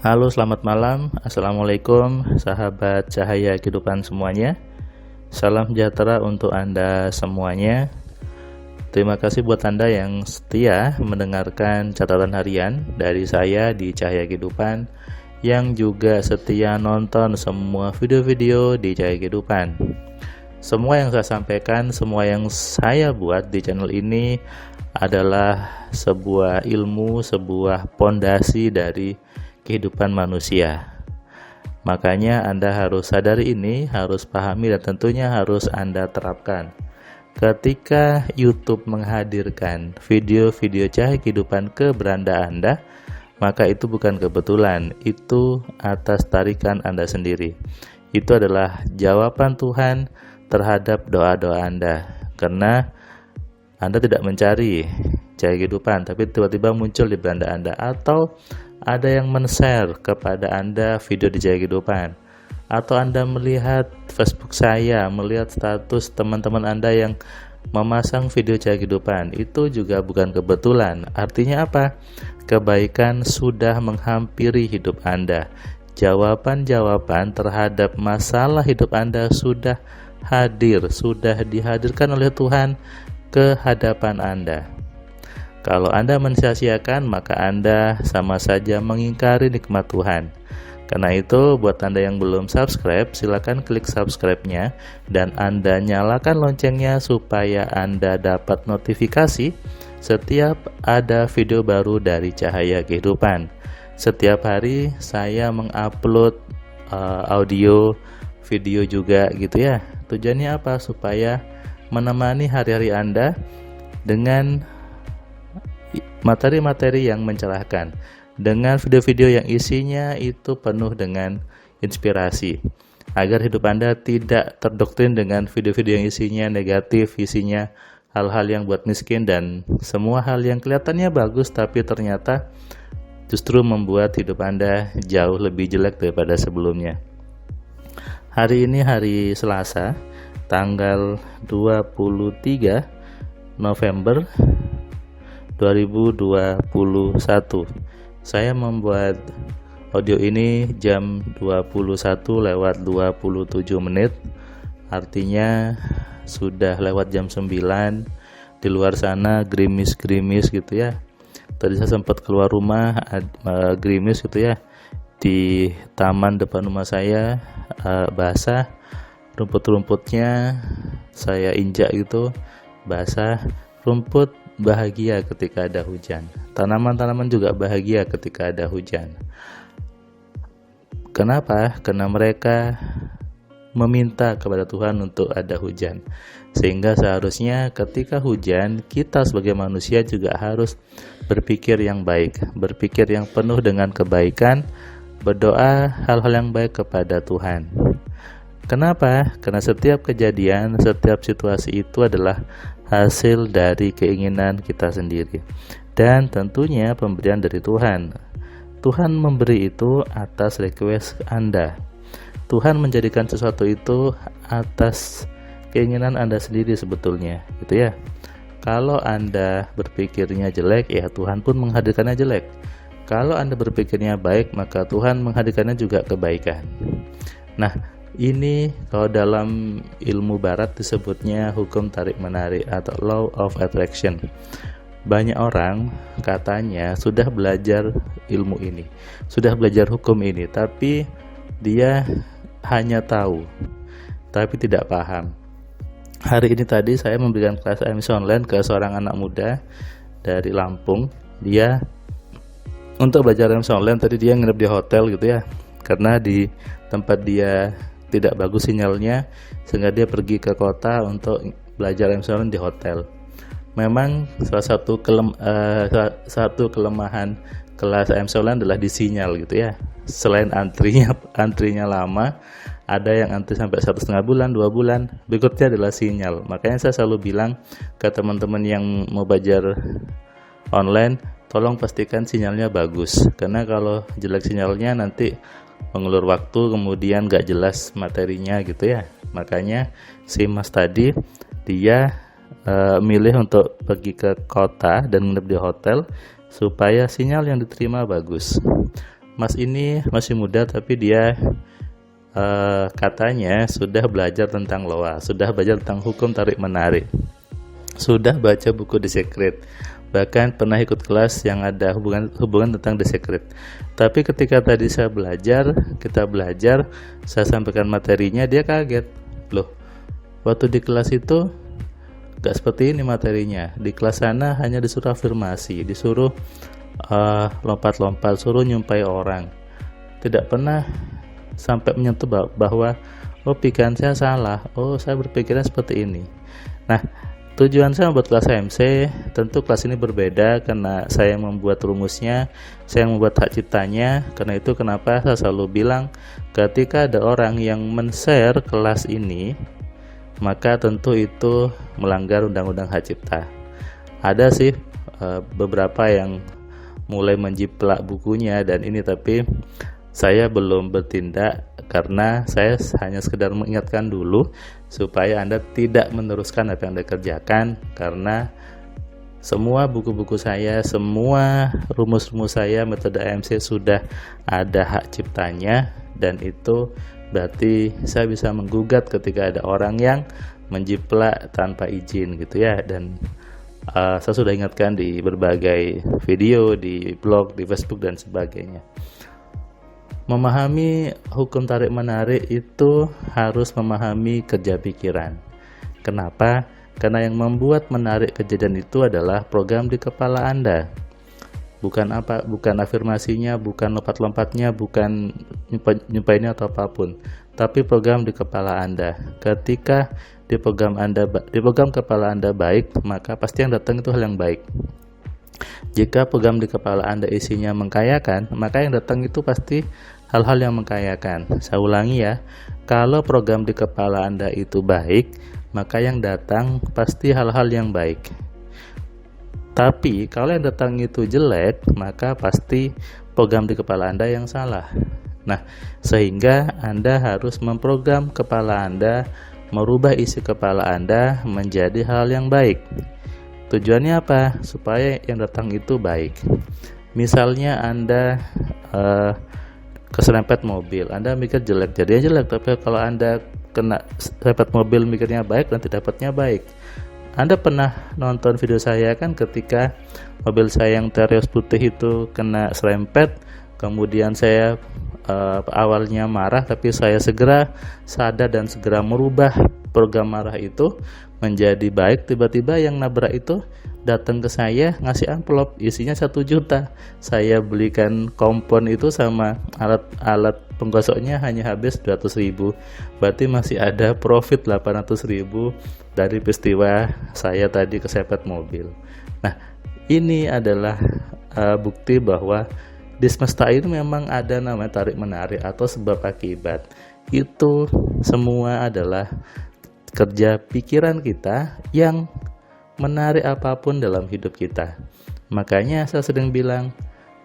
Halo, selamat malam. Assalamualaikum, sahabat cahaya kehidupan semuanya. Salam sejahtera untuk Anda semuanya. Terima kasih buat Anda yang setia mendengarkan catatan harian dari saya di Cahaya Kehidupan, yang juga setia nonton semua video-video di Cahaya Kehidupan. Semua yang saya sampaikan, semua yang saya buat di channel ini adalah sebuah ilmu, sebuah pondasi dari kehidupan manusia. Makanya Anda harus sadari ini, harus pahami, dan tentunya harus Anda terapkan. Ketika YouTube menghadirkan video-video cahaya kehidupan ke beranda Anda, maka itu bukan kebetulan, itu atas tarikan Anda sendiri. Itu adalah jawaban Tuhan terhadap doa-doa Anda, karena Anda tidak mencari cahaya kehidupan, tapi tiba-tiba muncul di beranda Anda, atau ada yang men-share kepada Anda video di cahaya kehidupan, atau Anda melihat Facebook saya, melihat status teman-teman Anda yang memasang video cahaya kehidupan. Itu juga bukan kebetulan. Artinya apa? Kebaikan sudah menghampiri hidup Anda. Jawaban-jawaban terhadap masalah hidup Anda sudah hadir, sudah dihadirkan oleh Tuhan ke hadapan Anda. Kalau Anda mensia-siakan, maka Anda sama saja mengingkari nikmat Tuhan. Karena itu, buat Anda yang belum subscribe, silakan klik subscribe-nya dan Anda nyalakan loncengnya supaya Anda dapat notifikasi setiap ada video baru dari Cahaya Kehidupan. Setiap hari saya mengupload audio, video juga gitu ya. Tujuannya apa? Supaya menemani hari-hari Anda dengan materi-materi yang mencerahkan, dengan video-video yang isinya itu penuh dengan inspirasi, agar hidup Anda tidak terdoktrin dengan video-video yang isinya negatif, isinya hal-hal yang buat miskin, dan semua hal yang kelihatannya bagus tapi ternyata justru membuat hidup Anda jauh lebih jelek daripada sebelumnya. Hari ini hari Selasa, tanggal 23 November 2021. Saya membuat audio ini jam 21:27. Artinya sudah lewat jam 9. Di luar sana gerimis-gerimis gitu ya. Tadi saya sempat keluar rumah, gerimis gitu ya. Di taman depan rumah saya basah, rumput-rumputnya saya injak gitu, basah. Rumput bahagia ketika ada hujan, tanaman-tanaman juga bahagia ketika ada hujan. Kenapa? Karena mereka meminta kepada Tuhan untuk ada hujan. Sehingga seharusnya ketika hujan, kita sebagai manusia juga harus berpikir yang baik, berpikir yang penuh dengan kebaikan, berdoa hal-hal yang baik kepada Tuhan. Kenapa? Karena setiap kejadian, setiap situasi itu adalah hasil dari keinginan kita sendiri, dan tentunya pemberian dari Tuhan. Tuhan memberi itu atas request Anda. Tuhan menjadikan sesuatu itu atas keinginan Anda sendiri sebetulnya, gitu ya. Kalau Anda berpikirnya jelek, ya Tuhan pun menghadirkannya jelek. Kalau Anda berpikirnya baik, maka Tuhan menghadirkannya juga kebaikan. Nah, ini kalau dalam ilmu barat disebutnya hukum tarik-menarik atau law of attraction. Banyak orang katanya sudah belajar ilmu ini, sudah belajar hukum ini, tapi dia hanya tahu, tapi tidak paham. Hari ini tadi saya memberikan kelas AMC online ke seorang anak muda dari Lampung. Dia untuk belajar AMC online tadi dia nginep di hotel gitu ya, karena di tempat dia tidak bagus sinyalnya, sehingga dia pergi ke kota untuk belajar AMC online di hotel. Memang salah satu kelemahan kelas AMC online adalah di sinyal gitu ya. Selain antrinya lama, ada yang antri sampai 1,5 bulan, 2 bulan. Berikutnya adalah sinyal. Makanya saya selalu bilang ke teman-teman yang mau belajar online, tolong pastikan sinyalnya bagus, karena kalau jelek sinyalnya nanti mengulur waktu, kemudian gak jelas materinya gitu ya. Makanya si mas tadi dia milih untuk pergi ke kota dan menginap di hotel supaya sinyal yang diterima bagus. Mas ini masih muda tapi dia katanya sudah belajar tentang loa, sudah belajar tentang hukum tarik menarik, sudah baca buku The Secret, bahkan pernah ikut kelas yang ada hubungan tentang The Secret. Tapi ketika tadi kita belajar, saya sampaikan materinya, dia kaget. Loh, waktu di kelas itu gak seperti ini materinya. Di kelas sana hanya disuruh afirmasi, disuruh lompat-lompat, suruh nyumpai orang. Tidak pernah sampai menyentuh bahwa oh, pikiran saya salah, oh saya berpikiran seperti ini. Nah, tujuan saya membuat kelas AMC, tentu kelas ini berbeda karena saya yang membuat rumusnya, saya yang membuat hak ciptanya. Karena itu kenapa saya selalu bilang ketika ada orang yang men-share kelas ini, maka tentu itu melanggar undang-undang hak cipta. Ada sih beberapa yang mulai menjiplak bukunya dan ini, tapi saya belum bertindak karena saya hanya sekedar mengingatkan dulu supaya Anda tidak meneruskan apa yang Anda kerjakan, karena semua buku-buku saya, semua rumus-rumus saya, metode AMC sudah ada hak ciptanya, dan itu berarti saya bisa menggugat ketika ada orang yang menjiplak tanpa izin gitu ya. Dan saya sudah ingatkan di berbagai video, di blog, di Facebook dan sebagainya. Memahami hukum tarik menarik itu harus memahami kerja pikiran. Kenapa? Karena yang membuat menarik kejadian itu adalah program di kepala Anda. Bukan afirmasinya, bukan lompat-lompatnya, bukan nyumpainnya atau apapun, tapi program di kepala Anda. Ketika di program kepala Anda baik, maka pasti yang datang itu hal yang baik. Jika program di kepala Anda isinya mengkayakan, maka yang datang itu pasti hal-hal yang mengkayakan. Saya ulangi ya, kalau program di kepala Anda itu baik, maka yang datang pasti hal-hal yang baik. Tapi kalau yang datang itu jelek, maka pasti program di kepala Anda yang salah. Nah, sehingga Anda harus memprogram kepala Anda, merubah isi kepala Anda menjadi hal yang baik. Tujuannya apa? Supaya yang datang itu baik. Misalnya Anda keserempet mobil, Anda mikir jelek, jadinya jelek. Tapi kalau Anda kena serempet mobil mikirnya baik, nanti dapatnya baik. Anda pernah nonton video saya kan, ketika mobil saya yang Terios putih itu kena serempet, kemudian saya awalnya marah, tapi saya segera sadar dan segera merubah program marah itu menjadi baik. Tiba-tiba yang nabrak itu datang ke saya ngasih amplop isinya 1 juta. Saya belikan kompon itu sama alat penggosoknya hanya habis 200.000. Berarti masih ada profit 800.000 dari peristiwa saya tadi kesepet mobil. Nah, ini adalah bukti bahwa di semesta ini memang ada namanya tarik menarik atau sebab akibat. Itu semua adalah kerja pikiran kita yang menarik apapun dalam hidup kita. Makanya saya sering bilang,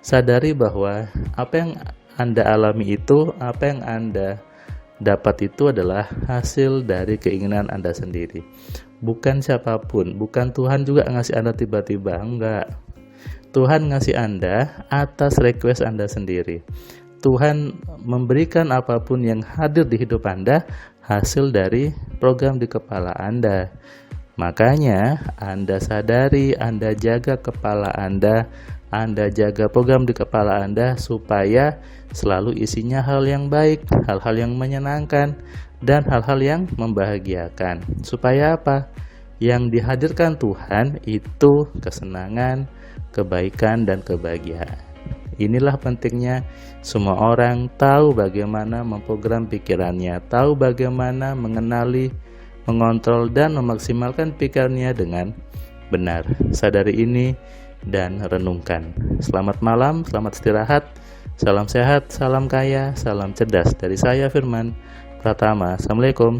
sadari bahwa apa yang Anda alami itu, apa yang Anda dapat itu adalah hasil dari keinginan Anda sendiri. Bukan siapapun, bukan Tuhan juga ngasih Anda tiba-tiba, enggak. Tuhan ngasih Anda atas request Anda sendiri. Tuhan memberikan apapun yang hadir di hidup Anda hasil dari program di kepala Anda. Makanya Anda sadari, Anda jaga kepala Anda jaga program di kepala Anda supaya selalu isinya hal yang baik, hal-hal yang menyenangkan, dan hal-hal yang membahagiakan. Supaya apa? Yang dihadirkan Tuhan itu kesenangan, kebaikan, dan kebahagiaan. Inilah pentingnya semua orang tahu bagaimana memprogram pikirannya, tahu bagaimana mengenali, mengontrol, dan memaksimalkan pikirannya dengan benar. Sadari ini dan renungkan. Selamat malam, selamat istirahat, salam sehat, salam kaya, salam cerdas. Dari saya Firman Pratama. Assalamualaikum.